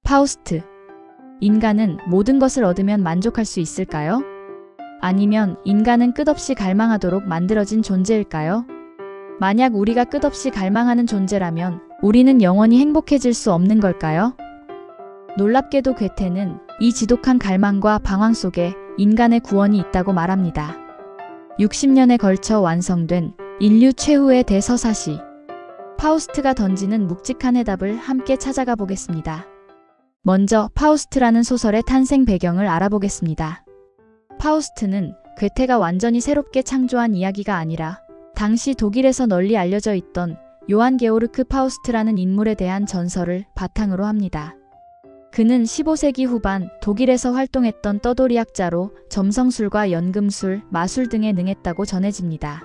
파우스트. 인간은 모든 것을 얻으면 만족할 수 있을까요? 아니면 인간은 끝없이 갈망하도록 만들어진 존재일까요? 만약 우리가 끝없이 갈망하는 존재라면 우리는 영원히 행복해질 수 없는 걸까요? 놀랍게도 괴테는 이 지독한 갈망과 방황 속에 인간의 구원이 있다고 말합니다. 60년에 걸쳐 완성된 인류 최후의 대서사시. 파우스트가 던지는 묵직한 해답을 함께 찾아가 보겠습니다. 먼저 파우스트라는 소설의 탄생 배경을 알아보겠습니다. 파우스트는 괴테가 완전히 새롭게 창조한 이야기가 아니라 당시 독일에서 널리 알려져 있던 요한 게오르크 파우스트라는 인물에 대한 전설을 바탕으로 합니다. 그는 15세기 후반 독일에서 활동했던 떠돌이학자로 점성술과 연금술, 마술 등에 능했다고 전해집니다.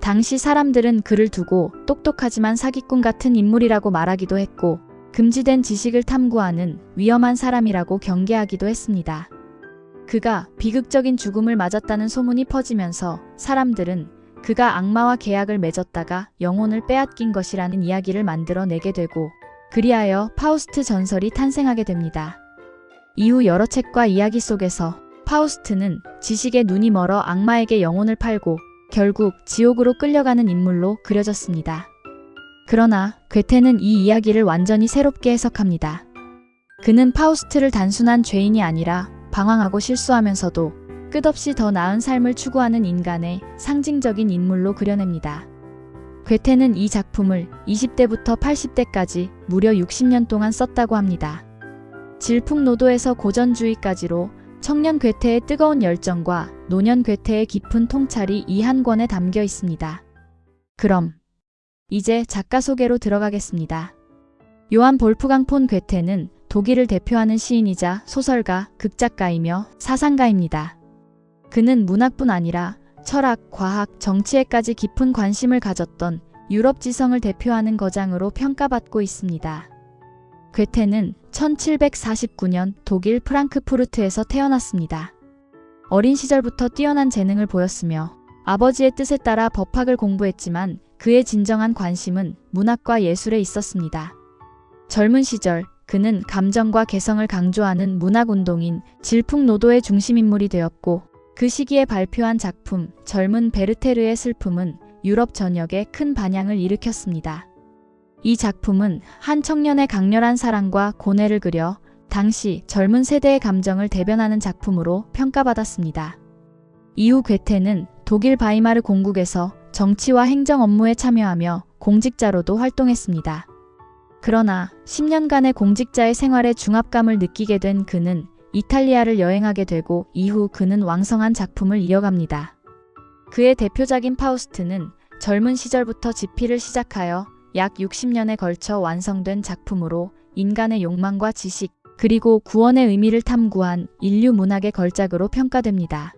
당시 사람들은 그를 두고 똑똑하지만 사기꾼 같은 인물이라고 말하기도 했고 금지된 지식을 탐구하는 위험한 사람이라고 경계하기도 했습니다. 그가 비극적인 죽음을 맞았다는 소문이 퍼지면서 사람들은 그가 악마와 계약을 맺었다가 영혼을 빼앗긴 것이라는 이야기를 만들어내게 되고 그리하여 파우스트 전설이 탄생하게 됩니다. 이후 여러 책과 이야기 속에서 파우스트는 지식에 눈이 멀어 악마에게 영혼을 팔고 결국 지옥으로 끌려가는 인물로 그려졌습니다. 그러나 괴테는 이 이야기를 완전히 새롭게 해석합니다. 그는 파우스트를 단순한 죄인이 아니라 방황하고 실수하면서도 끝없이 더 나은 삶을 추구하는 인간의 상징적인 인물로 그려냅니다. 괴테는 이 작품을 20대부터 80대까지 무려 60년 동안 썼다고 합니다. 질풍노도에서 고전주의까지로 청년 괴테의 뜨거운 열정과 노년 괴테의 깊은 통찰이 이 한 권에 담겨 있습니다. 그럼 이제 작가 소개로 들어가겠습니다. 요한 볼프강 폰 괴테는 독일을 대표하는 시인이자 소설가, 극작가이며 사상가입니다. 그는 문학뿐 아니라 철학, 과학, 정치에까지 깊은 관심을 가졌던 유럽 지성을 대표하는 거장으로 평가받고 있습니다. 괴테는 1749년 독일 프랑크푸르트에서 태어났습니다. 어린 시절부터 뛰어난 재능을 보였으며 아버지의 뜻에 따라 법학을 공부했지만 그의 진정한 관심은 문학과 예술에 있었습니다. 젊은 시절 그는 감정과 개성을 강조하는 문학운동인 질풍노도의 중심인물이 되었고 그 시기에 발표한 작품 젊은 베르테르의 슬픔은 유럽 전역에 큰 반향을 일으켰습니다. 이 작품은 한 청년의 강렬한 사랑과 고뇌를 그려 당시 젊은 세대의 감정을 대변하는 작품으로 평가받았습니다. 이후 괴테는 독일 바이마르 공국에서 정치와 행정 업무에 참여하며 공직자로도 활동했습니다. 그러나 10년간의 공직자의 생활에 중압감을 느끼게 된 그는 이탈리아를 여행하게 되고 이후 그는 왕성한 작품을 이어갑니다. 그의 대표작인 파우스트는 젊은 시절부터 집필을 시작하여 약 60년에 걸쳐 완성된 작품으로 인간의 욕망과 지식, 그리고 구원의 의미를 탐구한 인류 문학의 걸작으로 평가됩니다.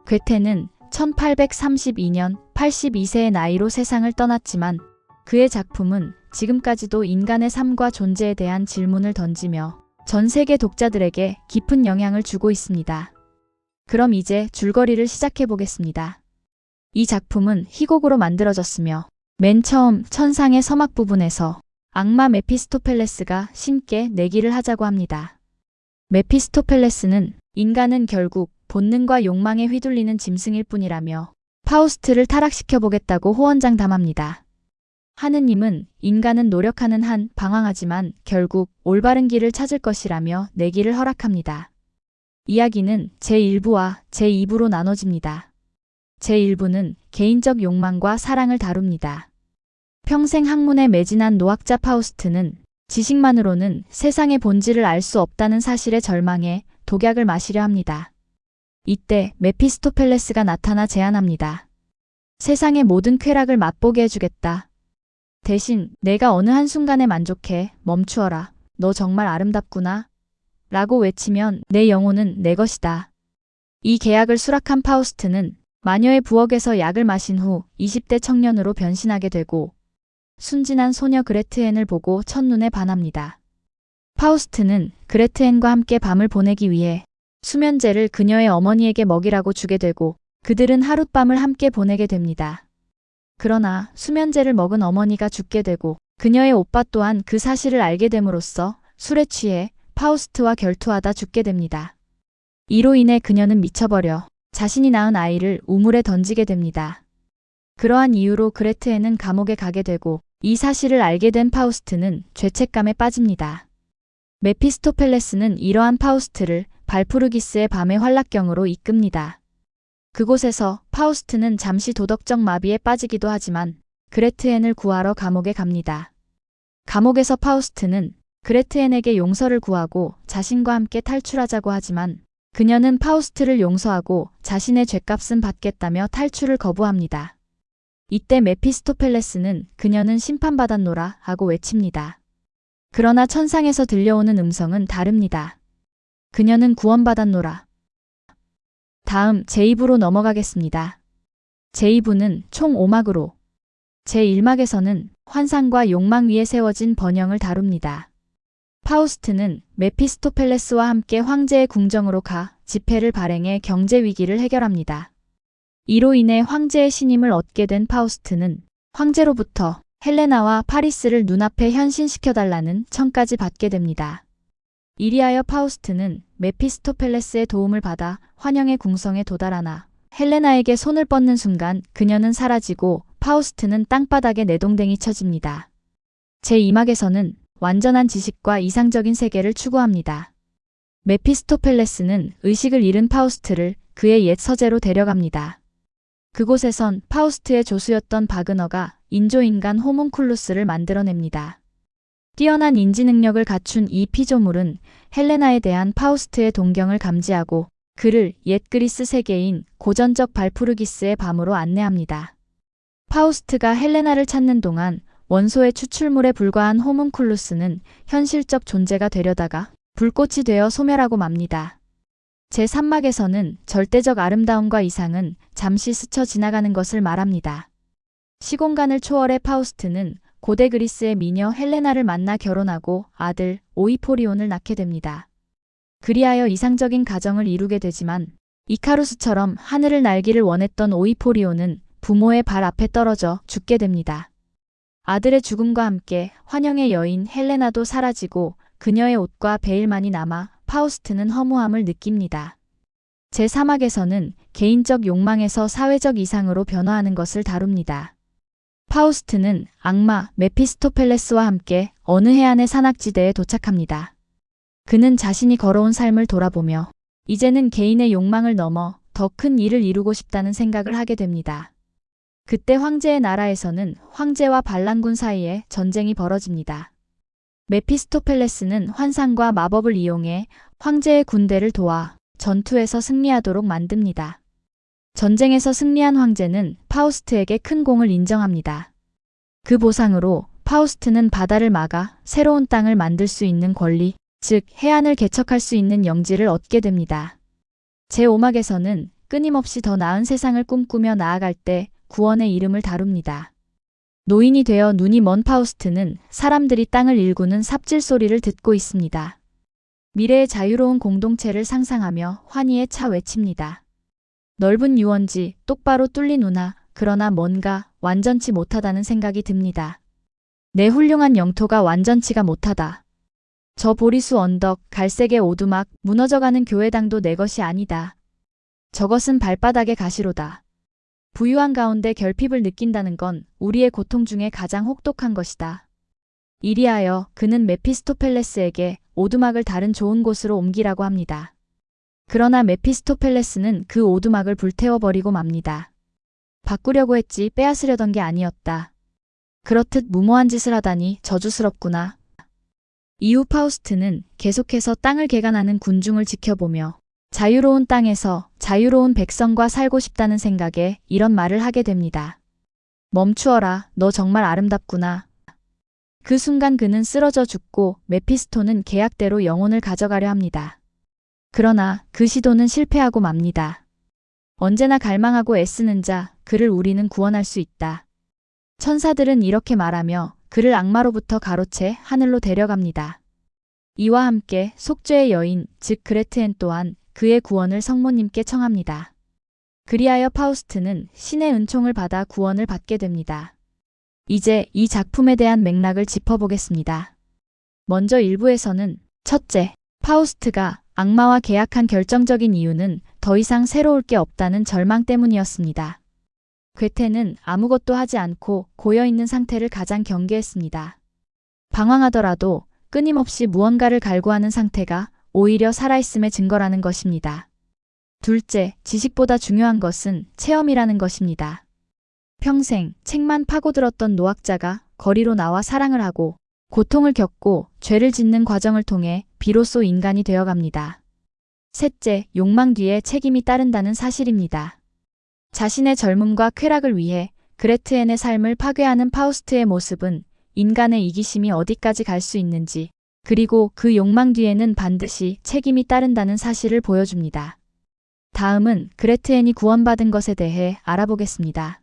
괴테는 1832년 82세의 나이로 세상을 떠났지만 그의 작품은 지금까지도 인간의 삶과 존재에 대한 질문을 던지며 전 세계 독자들에게 깊은 영향을 주고 있습니다. 그럼 이제 줄거리를 시작해 보겠습니다. 이 작품은 희곡으로 만들어졌으며 맨 처음 천상의 서막 부분에서 악마 메피스토펠레스가 신께 내기를 하자고 합니다. 메피스토펠레스는 인간은 결국 본능과 욕망에 휘둘리는 짐승일 뿐이라며 파우스트를 타락시켜 보겠다고 호언장담합니다. 하느님은 인간은 노력하는 한 방황하지만 결국 올바른 길을 찾을 것이라며 내기를 허락합니다. 이야기는 제1부와 제2부로 나눠집니다. 제1부는 개인적 욕망과 사랑을 다룹니다. 평생 학문에 매진한 노학자 파우스트는 지식만으로는 세상의 본질을 알 수 없다는 사실에 절망해 독약을 마시려 합니다. 이때 메피스토펠레스가 나타나 제안합니다. 세상의 모든 쾌락을 맛보게 해주겠다. 대신 내가 어느 한순간에 만족해 멈추어라. 너 정말 아름답구나. 라고 외치면 내 영혼은 내 것이다. 이 계약을 수락한 파우스트는 마녀의 부엌에서 약을 마신 후 20대 청년으로 변신하게 되고 순진한 소녀 그레트헨을 보고 첫눈에 반합니다. 파우스트는 그레트헨과 함께 밤을 보내기 위해 수면제를 그녀의 어머니에게 먹이라고 주게 되고 그들은 하룻밤을 함께 보내게 됩니다. 그러나 수면제를 먹은 어머니가 죽게 되고 그녀의 오빠 또한 그 사실을 알게 됨으로써 술에 취해 파우스트와 결투하다 죽게 됩니다. 이로 인해 그녀는 미쳐버려 자신이 낳은 아이를 우물에 던지게 됩니다. 그러한 이유로 그레트에는 감옥에 가게 되고 이 사실을 알게 된 파우스트는 죄책감에 빠집니다. 메피스토펠레스는 이러한 파우스트를 발푸르기스의 밤의 활락경으로 이끕니다. 그곳에서 파우스트는 잠시 도덕적 마비에 빠지기도 하지만 그레트엔을 구하러 감옥에 갑니다. 감옥에서 파우스트는 그레트엔에게 용서를 구하고 자신과 함께 탈출하자고 하지만 그녀는 파우스트를 용서하고 자신의 죗값은 받겠다며 탈출을 거부합니다. 이때 메피스토펠레스는 그녀는 심판받았노라 하고 외칩니다. 그러나 천상에서 들려오는 음성은 다릅니다. 그녀는 구원받았노라. 다음 제2부로 넘어가겠습니다. 제2부는 총 5막으로 제1막에서는 환상과 욕망 위에 세워진 번영을 다룹니다. 파우스트는 메피스토펠레스와 함께 황제의 궁정으로 가 지폐를 발행해 경제 위기를 해결합니다. 이로 인해 황제의 신임을 얻게 된 파우스트는 황제로부터 헬레나와 파리스를 눈앞에 현신시켜달라는 청까지 받게 됩니다. 이리하여 파우스트는 메피스토펠레스의 도움을 받아 환영의 궁성에 도달하나 헬레나에게 손을 뻗는 순간 그녀는 사라지고 파우스트는 땅바닥에 내동댕이 쳐집니다. 제2막에서는 완전한 지식과 이상적인 세계를 추구합니다. 메피스토펠레스는 의식을 잃은 파우스트를 그의 옛 서재로 데려갑니다. 그곳에선 파우스트의 조수였던 바그너가 인조인간 호문쿨루스를 만들어냅니다. 뛰어난 인지 능력을 갖춘 이 피조물은 헬레나에 대한 파우스트의 동경을 감지하고 그를 옛 그리스 세계인 고전적 발푸르기스의 밤으로 안내합니다. 파우스트가 헬레나를 찾는 동안 원소의 추출물에 불과한 호문쿨루스는 현실적 존재가 되려다가 불꽃이 되어 소멸하고 맙니다. 제3막에서는 절대적 아름다움과 이상은 잠시 스쳐 지나가는 것을 말합니다. 시공간을 초월해 파우스트는 고대 그리스의 미녀 헬레나를 만나 결혼하고 아들 오이포리온을 낳게 됩니다. 그리하여 이상적인 가정을 이루게 되지만 이카루스처럼 하늘을 날기를 원했던 오이포리온은 부모의 발 앞에 떨어져 죽게 됩니다. 아들의 죽음과 함께 환영의 여인 헬레나도 사라지고 그녀의 옷과 베일만이 남아 파우스트는 허무함을 느낍니다. 제3막에서는 개인적 욕망에서 사회적 이상으로 변화하는 것을 다룹니다. 파우스트는 악마 메피스토펠레스와 함께 어느 해안의 산악지대에 도착합니다. 그는 자신이 걸어온 삶을 돌아보며 이제는 개인의 욕망을 넘어 더 큰 일을 이루고 싶다는 생각을 하게 됩니다. 그때 황제의 나라에서는 황제와 반란군 사이에 전쟁이 벌어집니다. 메피스토펠레스는 환상과 마법을 이용해 황제의 군대를 도와 전투에서 승리하도록 만듭니다. 전쟁에서 승리한 황제는 파우스트에게 큰 공을 인정합니다. 그 보상으로 파우스트는 바다를 막아 새로운 땅을 만들 수 있는 권리, 즉 해안을 개척할 수 있는 영지를 얻게 됩니다. 제5막에서는 끊임없이 더 나은 세상을 꿈꾸며 나아갈 때 구원의 이름을 다룹니다. 노인이 되어 눈이 먼 파우스트는 사람들이 땅을 일구는 삽질 소리를 듣고 있습니다. 미래의 자유로운 공동체를 상상하며 환희에 차 외칩니다. 넓은 유원지, 똑바로 뚫린 운하, 그러나 뭔가 완전치 못하다는 생각이 듭니다. 내 훌륭한 영토가 완전치가 못하다. 저 보리수 언덕, 갈색의 오두막, 무너져가는 교회당도 내 것이 아니다. 저것은 발바닥의 가시로다. 부유한 가운데 결핍을 느낀다는 건 우리의 고통 중에 가장 혹독한 것이다. 이리하여 그는 메피스토펠레스에게 오두막을 다른 좋은 곳으로 옮기라고 합니다. 그러나 메피스토펠레스는 그 오두막을 불태워버리고 맙니다. 바꾸려고 했지 빼앗으려던 게 아니었다. 그렇듯 무모한 짓을 하다니 저주스럽구나. 이후 파우스트는 계속해서 땅을 개간하는 군중을 지켜보며 자유로운 땅에서 자유로운 백성과 살고 싶다는 생각에 이런 말을 하게 됩니다. 멈추어라, 너 정말 아름답구나. 그 순간 그는 쓰러져 죽고 메피스토는 계약대로 영혼을 가져가려 합니다. 그러나 그 시도는 실패하고 맙니다. 언제나 갈망하고 애쓰는 자, 그를 우리는 구원할 수 있다. 천사들은 이렇게 말하며 그를 악마로부터 가로채 하늘로 데려갑니다. 이와 함께 속죄의 여인, 즉 그레트엔 또한 그의 구원을 성모님께 청합니다. 그리하여 파우스트는 신의 은총을 받아 구원을 받게 됩니다. 이제 이 작품에 대한 맥락을 짚어보겠습니다. 먼저 일부에서는 첫째, 파우스트가 악마와 계약한 결정적인 이유는 더 이상 새로울 게 없다는 절망 때문이었습니다. 괴테는 아무것도 하지 않고 고여있는 상태를 가장 경계했습니다. 방황하더라도 끊임없이 무언가를 갈구하는 상태가 오히려 살아있음의 증거라는 것입니다. 둘째, 지식보다 중요한 것은 체험이라는 것입니다. 평생 책만 파고들었던 노학자가 거리로 나와 사랑을 하고 고통을 겪고 죄를 짓는 과정을 통해 비로소 인간이 되어갑니다. 셋째, 욕망 뒤에 책임이 따른다는 사실입니다. 자신의 젊음과 쾌락을 위해 그레트엔의 삶을 파괴하는 파우스트의 모습은 인간의 이기심이 어디까지 갈 수 있는지, 그리고 그 욕망 뒤에는 반드시 책임이 따른다는 사실을 보여줍니다. 다음은 그레트엔이 구원받은 것에 대해 알아보겠습니다.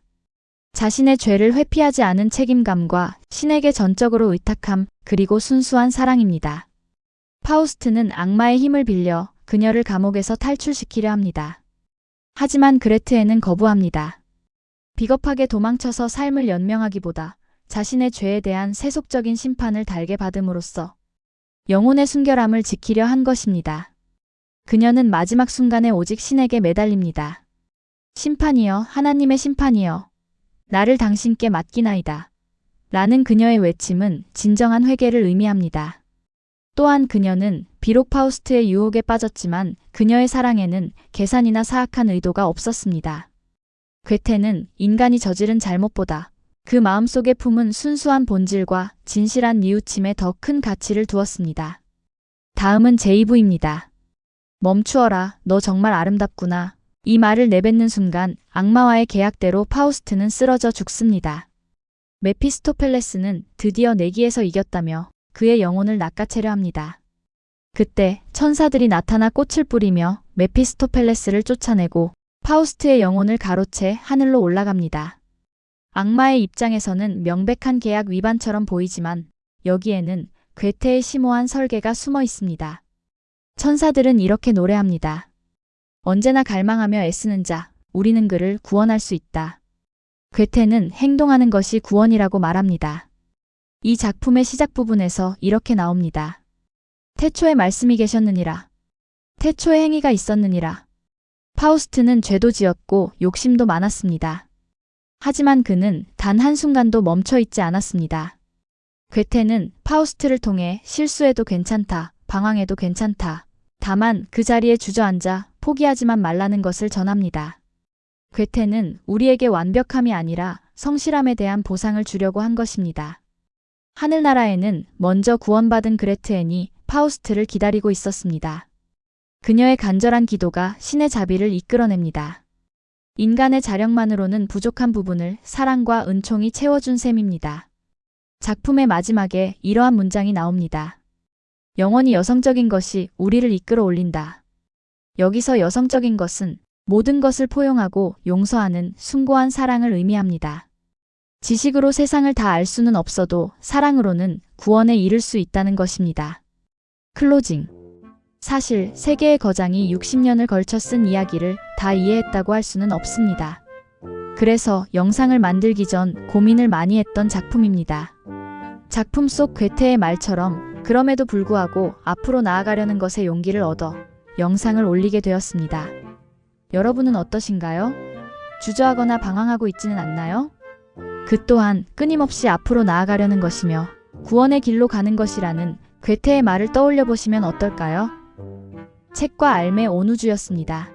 자신의 죄를 회피하지 않은 책임감과 신에게 전적으로 의탁함, 그리고 순수한 사랑입니다. 파우스트는 악마의 힘을 빌려 그녀를 감옥에서 탈출시키려 합니다. 하지만 그레트엔은 거부합니다. 비겁하게 도망쳐서 삶을 연명하기보다 자신의 죄에 대한 세속적인 심판을 달게 받음으로써 영혼의 순결함을 지키려 한 것입니다. 그녀는 마지막 순간에 오직 신에게 매달립니다. 심판이여, 하나님의 심판이여, 나를 당신께 맡기나이다. 라는 그녀의 외침은 진정한 회개를 의미합니다. 또한 그녀는 비록 파우스트의 유혹에 빠졌지만 그녀의 사랑에는 계산이나 사악한 의도가 없었습니다. 괴테는 인간이 저지른 잘못보다 그 마음속에 품은 순수한 본질과 진실한 뉘우침에 더 큰 가치를 두었습니다. 다음은 제2부입니다. 멈추어라, 너 정말 아름답구나. 이 말을 내뱉는 순간 악마와의 계약대로 파우스트는 쓰러져 죽습니다. 메피스토펠레스는 드디어 내기에서 이겼다며 그의 영혼을 낚아채려 합니다. 그때 천사들이 나타나 꽃을 뿌리며 메피스토펠레스를 쫓아내고 파우스트의 영혼을 가로채 하늘로 올라갑니다. 악마의 입장에서는 명백한 계약 위반처럼 보이지만 여기에는 괴테의 심오한 설계가 숨어 있습니다. 천사들은 이렇게 노래합니다. 언제나 갈망하며 애쓰는 자, 우리는 그를 구원할 수 있다. 괴테는 행동하는 것이 구원이라고 말합니다. 이 작품의 시작 부분에서 이렇게 나옵니다. 태초에 말씀이 계셨느니라. 태초에 행위가 있었느니라. 파우스트는 죄도 지었고 욕심도 많았습니다. 하지만 그는 단 한순간도 멈춰 있지 않았습니다. 괴테는 파우스트를 통해 실수해도 괜찮다, 방황해도 괜찮다. 다만 그 자리에 주저앉아 포기하지만 말라는 것을 전합니다. 괴테는 우리에게 완벽함이 아니라 성실함에 대한 보상을 주려고 한 것입니다. 하늘나라에는 먼저 구원받은 그레트엔이 파우스트를 기다리고 있었습니다. 그녀의 간절한 기도가 신의 자비를 이끌어냅니다. 인간의 자력만으로는 부족한 부분을 사랑과 은총이 채워준 셈입니다. 작품의 마지막에 이러한 문장이 나옵니다. 영원히 여성적인 것이 우리를 이끌어 올린다. 여기서 여성적인 것은 모든 것을 포용하고 용서하는 숭고한 사랑을 의미합니다. 지식으로 세상을 다 알 수는 없어도 사랑으로는 구원에 이를 수 있다는 것입니다. 클로징. 사실 세계의 거장이 60년을 걸쳐 쓴 이야기를 다 이해했다고 할 수는 없습니다. 그래서 영상을 만들기 전 고민을 많이 했던 작품입니다. 작품 속 괴테의 말처럼 그럼에도 불구하고 앞으로 나아가려는 것에 용기를 얻어 영상을 올리게 되었습니다. 여러분은 어떠신가요? 주저하거나 방황하고 있지는 않나요? 그 또한 끊임없이 앞으로 나아가려는 것이며 구원의 길로 가는 것이라는 괴테의 말을 떠올려 보시면 어떨까요? 책과 알매 온우주였습니다.